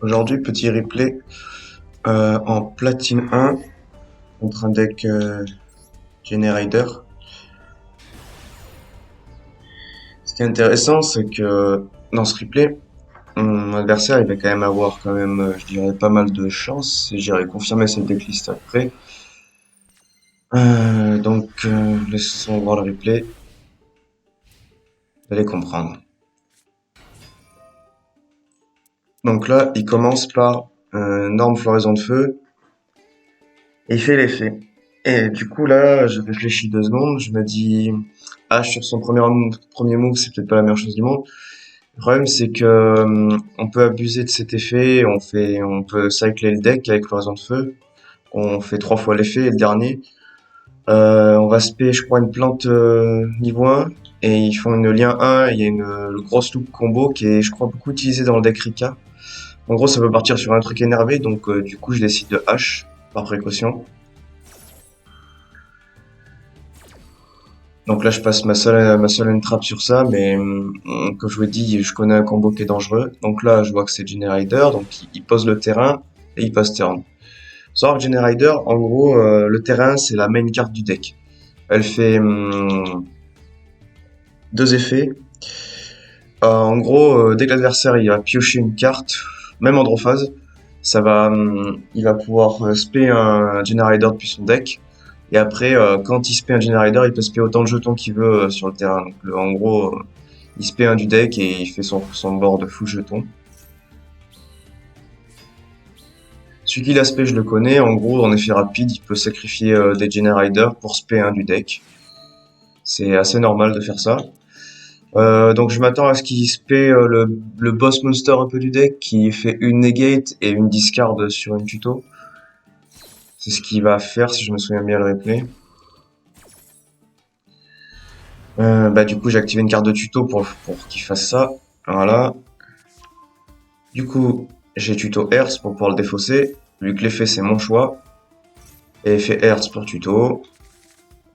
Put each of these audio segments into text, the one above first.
Aujourd'hui, petit replay en platine 1 contre un deck Generator. Ce qui est intéressant, c'est que dans ce replay, mon adversaire il va quand même avoir je dirais, pas mal de chance et j'irai confirmer cette decklist après. Laissons voir le replay, vous allez comprendre. Donc là, il commence par une énorme floraison de feu et il fait l'effet. Et du coup là, je réfléchis 2 secondes, je me dis, H sur son premier move, c'est peut-être pas la meilleure chose du monde. Le problème, c'est que on peut abuser de cet effet. On peut cycler le deck avec l'horizon de feu. On fait 3 fois l'effet et le dernier, on va spé, je crois, une plante niveau 1 et ils font une lien 1. Il y a le grosse loop combo qui est, je crois, beaucoup utilisé dans le deck Rika. En gros, ça peut partir sur un truc énervé, donc du coup, je décide de H par précaution. Donc là, je passe ma seule entrap sur ça, mais comme je vous l'ai dit, je connais un combo qui est dangereux. Donc là, je vois que c'est Generator, donc il pose le terrain et il passe turn. Faut savoir que Generator, en gros, le terrain, c'est la main carte du deck. Elle fait 2 effets. En gros, dès que l'adversaire il va piocher une carte, même en draw phase, il va pouvoir spé un Generator depuis son deck. Et après, quand il spé un Generator, il peut spé autant de jetons qu'il veut sur le terrain. Donc, en gros, il spé un du deck et il fait son board de full jetons. Celui qui l'a spé, je le connais. En gros, en effet rapide, il peut sacrifier des Generators pour spé un du deck. C'est assez normal de faire ça. Donc je m'attends à ce qu'il spé le boss monster un peu du deck, qui fait une negate et une discard sur une tuto. C'est ce qu'il va faire si je me souviens bien le replay. Du coup, j'ai activé une carte de tuto pour qu'il fasse ça. Voilà. Du coup, j'ai tuto Hertz pour pouvoir le défausser, vu que l'effet c'est mon choix. Et effet Hertz pour tuto.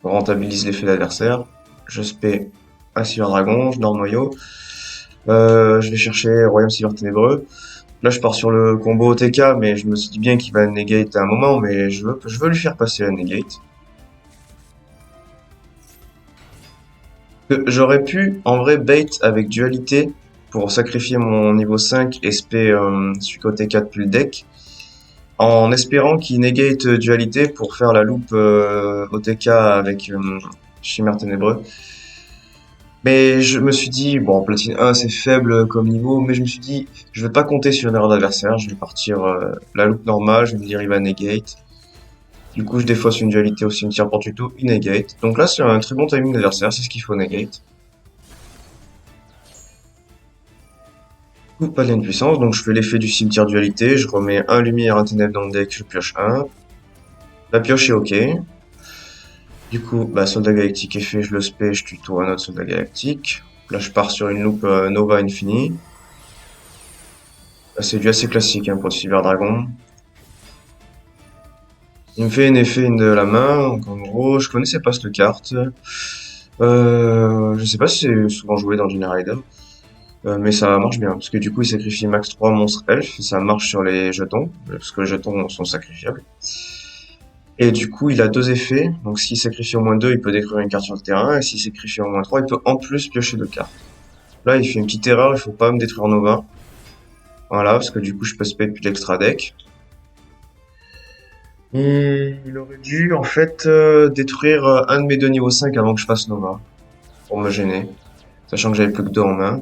On rentabilise l'effet d'adversaire. Je spé un Silver Dragon, je dors noyau. Je vais chercher Royaume Silver Ténébreux. Là, je pars sur le combo OTK, mais je me suis dit bien qu'il va negate à un moment, mais je veux lui faire passer la negate. J'aurais pu, en vrai, bait avec dualité pour sacrifier mon niveau 5 et spé celui OTK depuis le deck, en espérant qu'il negate dualité pour faire la loupe OTK avec Chimère Ténébreux. Mais je me suis dit, bon, platine 1 c'est faible comme niveau, mais je me suis dit, je vais pas compter sur une erreur d'adversaire, je vais partir la loupe normale, je vais me dire il va negate. Du coup, je défausse une dualité au cimetière pour tuto, il negate. Donc là, c'est un très bon timing d'adversaire, c'est ce qu'il faut negate. Coup, pas de puissance, donc je fais l'effet du cimetière dualité, je remets un lumière, un ténèbre dans le deck, je pioche un. La pioche est ok. Du coup, soldat galactique est fait, je le spé, je tuto un autre soldat galactique. Là, je pars sur une loupe Nova Infini. Là, c'est du assez classique hein, pour le Silver Dragon. Il me fait un effet de la main, donc en gros, je connaissais pas cette carte. Je sais pas si c'est souvent joué dans Generator, mais ça marche bien, parce que du coup, il sacrifie max 3 monstres elfes, et ça marche sur les jetons, parce que les jetons sont sacrifiables. Et du coup, il a 2 effets, donc s'il sacrifie au moins 2, il peut détruire une carte sur le terrain, et s'il sacrifie au moins 3, il peut en plus piocher 2 cartes. Là, il fait une petite erreur, il faut pas me détruire Nova. Voilà, parce que du coup, je peux spé depuis l'extra deck. Et il aurait dû en fait détruire un de mes 2 niveaux 5 avant que je fasse Nova, pour me gêner, sachant que j'avais plus que 2 en main.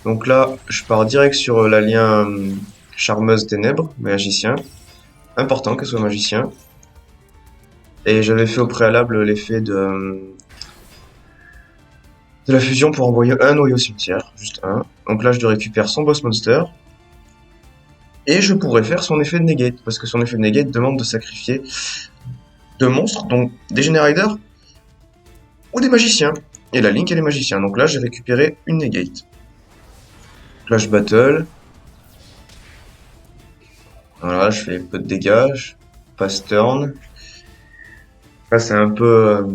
Donc là, je pars direct sur la lien Charmeuse Ténèbres, magicien. Important qu'elle soit magicien. Et j'avais fait au préalable l'effet de la fusion pour envoyer un noyau cimetière, juste un. Donc là, je récupère son boss monster. Et je pourrais faire son effet de negate, parce que son effet de negate demande de sacrifier 2 monstres, donc des Generators ou des magiciens. Et la Link, elle est magicien. Donc là, j'ai récupéré une negate. Clash Battle. Voilà, je fais peu de dégâts. Pass turn. Là, c'est un peu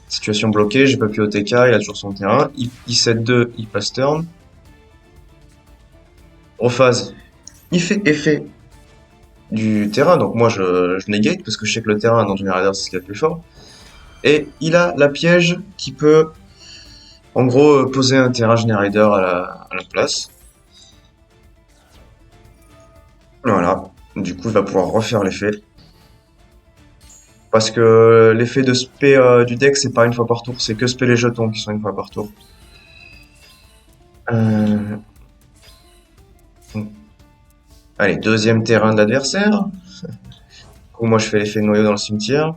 situation bloquée. J'ai pas pu OTK, il a toujours son terrain. Il set 2, il pass turn. En phase. Il fait effet du terrain, donc moi je negate parce que je sais que le terrain dans Generator c'est ce qu'il y a de plus fort. Et il a la piège qui peut en gros poser un terrain Generator à la place. Voilà, du coup il va pouvoir refaire l'effet. Parce que l'effet de spé du deck c'est pas une fois par tour, c'est que spé les jetons qui sont une fois par tour. Euh, Allez, deuxième terrain de l'adversaire. Du coup, moi je fais l'effet de noyau dans le cimetière.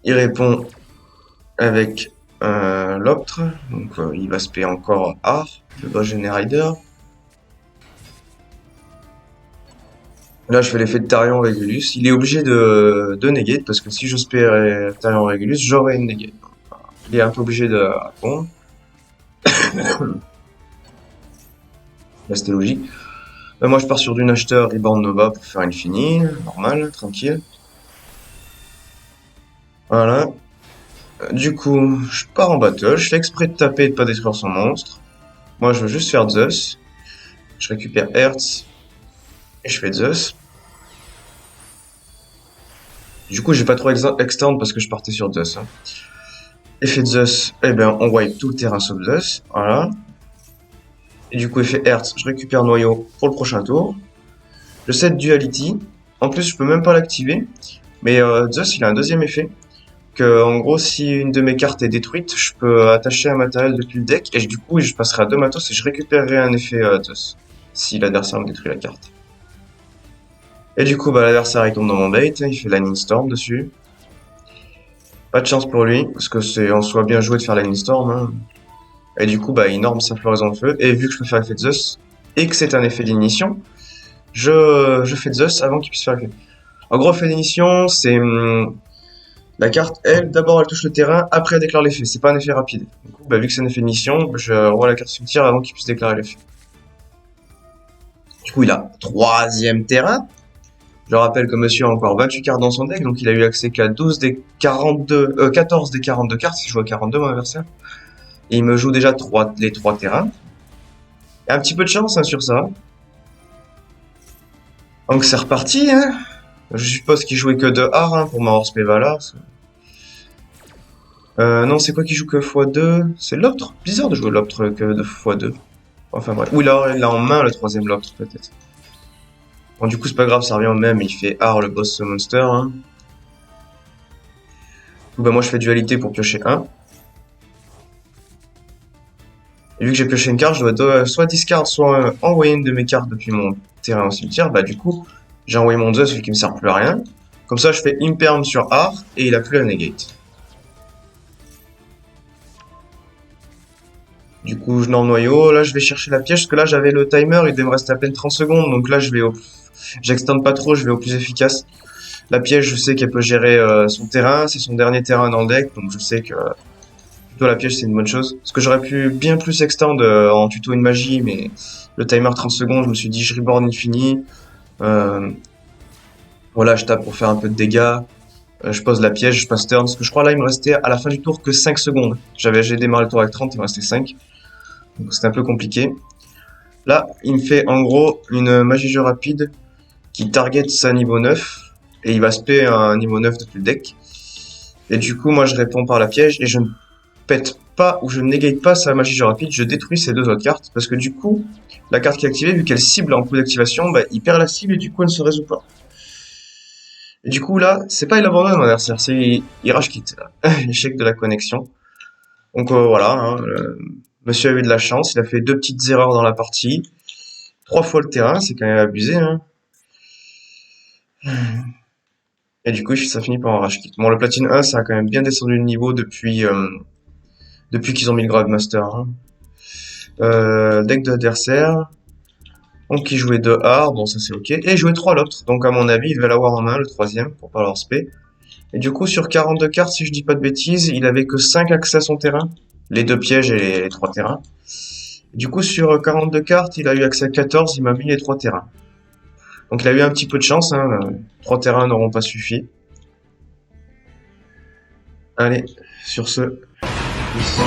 Il répond avec l'Optre, donc il va spé encore Art, le Boss Generator. Là, je fais l'effet de Tarion Regulus. Il est obligé de negate, parce que si je spé Tarion Regulus, j'aurai une negate. Il est un peu obligé de répondre. Là, c'était logique. Moi, je pars sur d'une acheteur Reborn Nova pour faire Infini, normal, tranquille. Voilà. Du coup, je pars en battle, je fais exprès de taper et de pas détruire son monstre. Moi, je veux juste faire Zeus. Je récupère Hertz et je fais Zeus. Du coup, j'ai pas trop extend parce que je partais sur Zeus. Hein. Effet Zeus, eh ben, on wipe tout le terrain sauf Zeus. Voilà. Et du coup, effet Hertz, je récupère Noyau pour le prochain tour. Je set Duality. En plus, je peux même pas l'activer. Mais Zeus, il a un deuxième effet. Que, en gros, si une de mes cartes est détruite, je peux attacher un matériel depuis le deck. Et du coup, je passerai à 2 matos et je récupérerai un effet Zeus. Si l'adversaire me détruit la carte. Et du coup, bah, l'adversaire il tombe dans mon bait. Il fait Lightning Storm dessus. Pas de chance pour lui, parce que c'est en soi bien joué de faire Lightning Storm. Hein. Et du coup, bah, il norme sa floraison de feu. Et vu que je peux faire effet de Zeus, et que c'est un effet d'initiation, je fais de Zeus avant qu'il puisse faire l'effet. En gros, effet d'initiation, c'est la carte, elle, d'abord elle touche le terrain, après elle déclare l'effet. C'est pas un effet rapide. Du coup, bah, vu que c'est un effet d'initiation, je revois la carte cimetière avant qu'il puisse déclarer l'effet. Du coup, il a troisième terrain. Je rappelle que monsieur a encore 28 cartes dans son deck, donc il a eu accès qu'à 12 des 42, 14 des 42 cartes, si je joue à 42 mon adversaire. Et il me joue déjà les 3 terrains. Il y a un petit peu de chance hein, sur ça. Donc c'est reparti, hein. Je suppose qu'il jouait que de art hein, pour ma Spévala. Non, c'est quoi qui joue que x2? C'est l'Optre. Bizarre de jouer l'Optre que de x2. Enfin bref. Ou il a en main le troisième l'Optre peut-être. Bon du coup c'est pas grave, ça revient au même. Il fait art le boss monster. Hein. Bah, moi je fais dualité pour piocher 1. Et vu que j'ai pioché une carte, je dois soit discard, soit envoyer une de mes cartes depuis mon terrain au cimetière. Bah du coup, j'ai envoyé mon Zeus vu qu'il me sert plus à rien. Comme ça, je fais Imperm sur art et il a plus la negate. Du coup, je norme noyau. Là, je vais chercher la piège parce que là, j'avais le timer. Il devait me rester à peine 30 secondes. Donc là, j'extends pas trop, je vais au plus efficace. La piège, je sais qu'elle peut gérer son terrain. C'est son dernier terrain dans le deck. Donc je sais que plutôt la piège, c'est une bonne chose. Parce que j'aurais pu bien plus extendre en tuto une magie. Mais le timer 30 secondes, je me suis dit, je reborn infini. Voilà, je tape pour faire un peu de dégâts. Je pose la piège, je passe turn. Parce que je crois là, il me restait à la fin du tour que 5 secondes. J'ai démarré le tour avec 30, il me restait 5. Donc c'était un peu compliqué. Là, il me fait en gros une magie jeu rapide qui target sa niveau 9. Et il va spé un niveau 9 depuis le deck. Et du coup, moi je réponds par la piège et je ne pète pas ou je ne négate pas sa magie jeu rapide. Je détruis ces deux autres cartes. Parce que du coup, la carte qui est activée, vu qu'elle cible en coup d'activation, bah, il perd la cible et du coup elle ne se résout pas. Et du coup là, c'est pas il abandonne mon adversaire, c'est il rage quitte. Échec de la connexion. Donc voilà, hein, monsieur a eu de la chance, il a fait deux petites erreurs dans la partie. 3 fois le terrain, c'est quand même abusé. Hein. Et du coup, ça finit par un rage quitte. Bon, le platine 1, ça a quand même bien descendu de niveau depuis qu'ils ont mis le Grandmaster. Hein. Deck de l'adversaire. Donc il jouait 2 hard, bon ça c'est ok. Et il jouait 3 l'autre, donc à mon avis, il devait l'avoir en main, le troisième, pour pas avoir spé. Et du coup, sur 42 cartes, si je dis pas de bêtises, il avait que 5 accès à son terrain. Les 2 pièges et les 3 terrains. Et du coup, sur 42 cartes, il a eu accès à 14, il m'a mis les 3 terrains. Donc il a eu un petit peu de chance, hein. 3 terrains n'auront pas suffi. Allez, sur ce, peace.